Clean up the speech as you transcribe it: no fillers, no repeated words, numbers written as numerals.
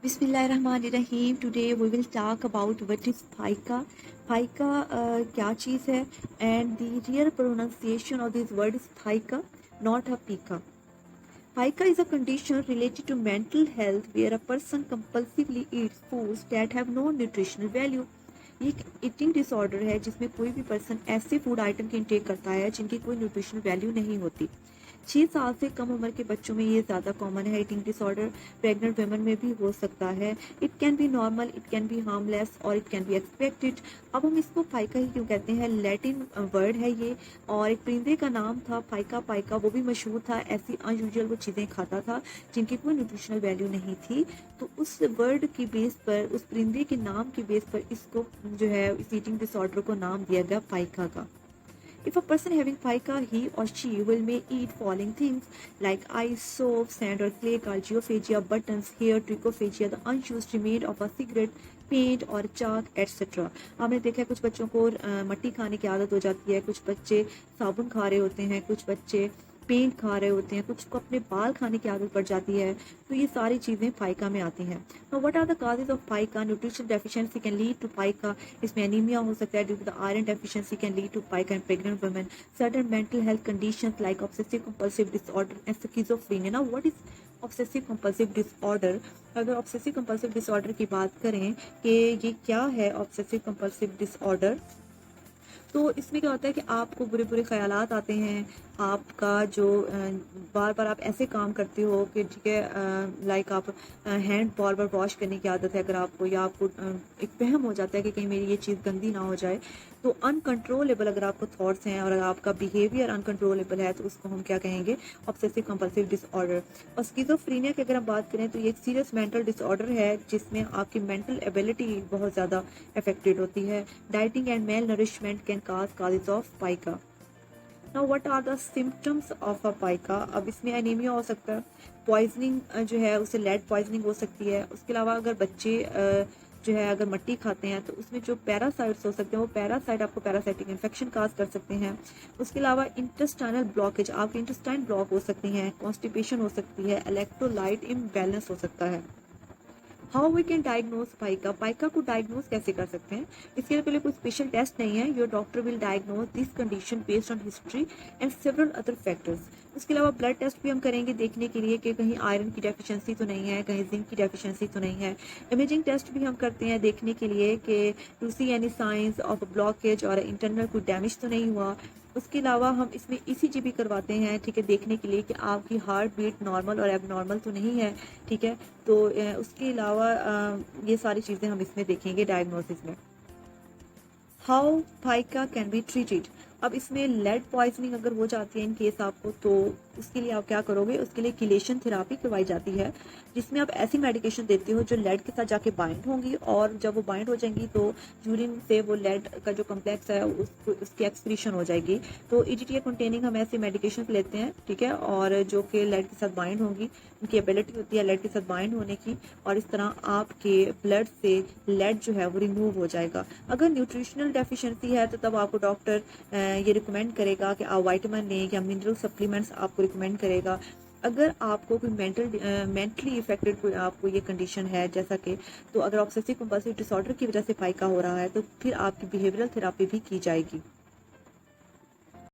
बिस्मिल्लाहिर्रहमानिर्रहीम। Today we will talk about what is pica. Pica क्या चीज़ है and the real pronunciation of this word is pica, not a pica. Pica is a condition related to mental health where a person compulsively eats foods that have no nutritional value. ये एक eating disorder है जिसमें कोई भी person ऐसे food item की intake करता है जिनकी कोई न्यूट्रिशनल वैल्यू नहीं होती. 6 साल से कम उम्र के बच्चों में ये ज़्यादा कॉमन है ईटिंग डिसऑर्डर. प्रेग्नेंट वुमेन में भी हो सकता है. It can be normal, it can be harmless और इट कैन बी एक्सपेक्टेड. अब हम इसको फाइका ही क्यों कहते हैं? लैटिन वर्ड है ये और एक परिंदे का नाम था फाइका. पाइका वो भी मशहूर था, ऐसी अनयूजुअल वो चीज़ें खाता था जिनकी कोई न्यूट्रिशनल वैल्यू नहीं थी. तो उस वर्ड की बेस पर, उस परिंदे के नाम की बेस पर इसको जो है इस ईटिंग डिसऑर्डर को नाम दिया गया फाइका का. If a person having pica, he or she will may eat following things like ice, soap, sand or clay called geophagia, buttons, hair, trichophagia, the unused remain of a cigarette, paint और chalk etcetera. आपने देखा है कुछ बच्चों को मट्टी खाने की आदत हो जाती है, कुछ बच्चे साबुन खा रहे होते हैं, कुछ बच्चे पेंट खा रहे होते हैं, कुछ को अपने बाल खाने की आदत पड़ जाती है. तो ये सारी चीज़ें फाइका में आती हैं. Now what are the causes of pica? Nutrition deficiency can lead to pica. इसमें एनीमिया हो सकता है due to the iron deficiency can lead to pica in pregnant women. Certain mental health conditions like obsessive compulsive disorder and schizophrenia. Now what is obsessive compulsive disorder? अगर obsessive compulsive disorder की बात करें कि ये क्या है obsessive compulsive disorder, तो इसमें क्या होता है कि आपको बुरे बुरे ख्यालात आते हैं. आपका जो बार बार आप ऐसे काम करते हो कि ठीक है, लाइक आप हैंड बार बार वॉश करने की आदत है अगर आपको, या आपको एक वहम हो जाता है कि कहीं मेरी ये चीज़ गंदी ना हो जाए. तो अनकंट्रोलेबल अगर आपको थॉट्स हैं और अगर आपका बिहेवियर अनकंट्रोलेबल है तो उसको हम क्या कहेंगे? Obsessive compulsive disorder. और स्किज़ोफ्रेनिया की अगर हम बात करें तो ये एक सीरियस मेंटल डिसऑर्डर है जिसमें आपकी मेंटल एबिलिटी बहुत ज़्यादा अफेक्टेड होती है. Dieting and malnourishment can causes of pica. Now what are the symptoms of a pica? अब इसमें एनीमिया हो सकता है, पॉइजनिंग जो है उसे लेड पॉइजनिंग हो सकती है. उसके अलावा अगर बच्चे जो है अगर मट्टी खाते हैं तो उसमें जो पैरासाइट्स हो सकते हैं वो पैरासाइट आपको पैरासाइटिक इन्फेक्शन काज कर सकते हैं. उसके अलावा इंटेस्टाइनल ब्लॉकेज, आपके इंटेस्टाइन ब्लॉक हो सकती हैं, कॉन्स्टिपेशन हो सकती है, इलेक्ट्रोलाइट इम्बैलेंस हो सकता है. How we can diagnose pica? Pica को डायग्नोज कैसे कर सकते हैं? इसके लिए पहले कोई स्पेशल टेस्ट नहीं है. Your doctor will diagnose this condition based on history and several other factors. उसके अलावा ब्लड टेस्ट भी हम करेंगे देखने के लिए कि कहीं आयरन की डेफिशिएंसी तो नहीं है, कहीं जिंक की डेफिशिएंसी तो नहीं है. इमेजिंग टेस्ट भी हम करते हैं देखने के लिए कि to see any signs of blockage और इंटरनल कोई डैमेज तो नहीं हुआ. उसके अलावा हम इसमें ईसीजी भी करवाते हैं, ठीक है, देखने के लिए कि आपकी हार्ट बीट नॉर्मल और एबनॉर्मल तो नहीं है. ठीक है, तो उसके अलावा ये सारी चीज़ें हम इसमें देखेंगे डायग्नोसिस में. How pica can be treated? अब इसमें लेड पॉइजनिंग अगर हो जाती है इन केस आपको, तो उसके लिए आप क्या करोगे? उसके लिए किलेशन थेरापी करवाई जाती है जिसमें आप ऐसी मेडिकेशन देते हो जो लेड के साथ जाके बाइंड होंगी और जब वो बाइंड हो जाएंगी तो यूरिन से वो लेड का जो कम्प्लेक्स है उसकी एक्सक्रीशन हो जाएगी. तो ईजीटीए कंटेनिंग हम ऐसी मेडिकेशन लेते हैं, ठीक है, और जो कि लेड के साथ बाइंड होंगी. उनकी एबिलिटी होती है लेड के साथ बाइंड होने की और इस तरह आपके ब्लड से लेड जो है वो रिमूव हो जाएगा. अगर न्यूट्रिशनल डेफिशिएंसी है तो तब आपको डॉक्टर ये रिकमेंड करेगा कि आप वाइटामिन लें या मिनरल सप्लीमेंट्स आपको रिकमेंड करेगा. अगर आपको कोई मेंटली इफेक्टेड कोई आपको ये कंडीशन है जैसा कि, तो अगर ऑब्सेसिव कंपल्सिव डिसऑर्डर की वजह से फाइका हो रहा है तो फिर आपकी बिहेवियरल थेरापी भी की जाएगी.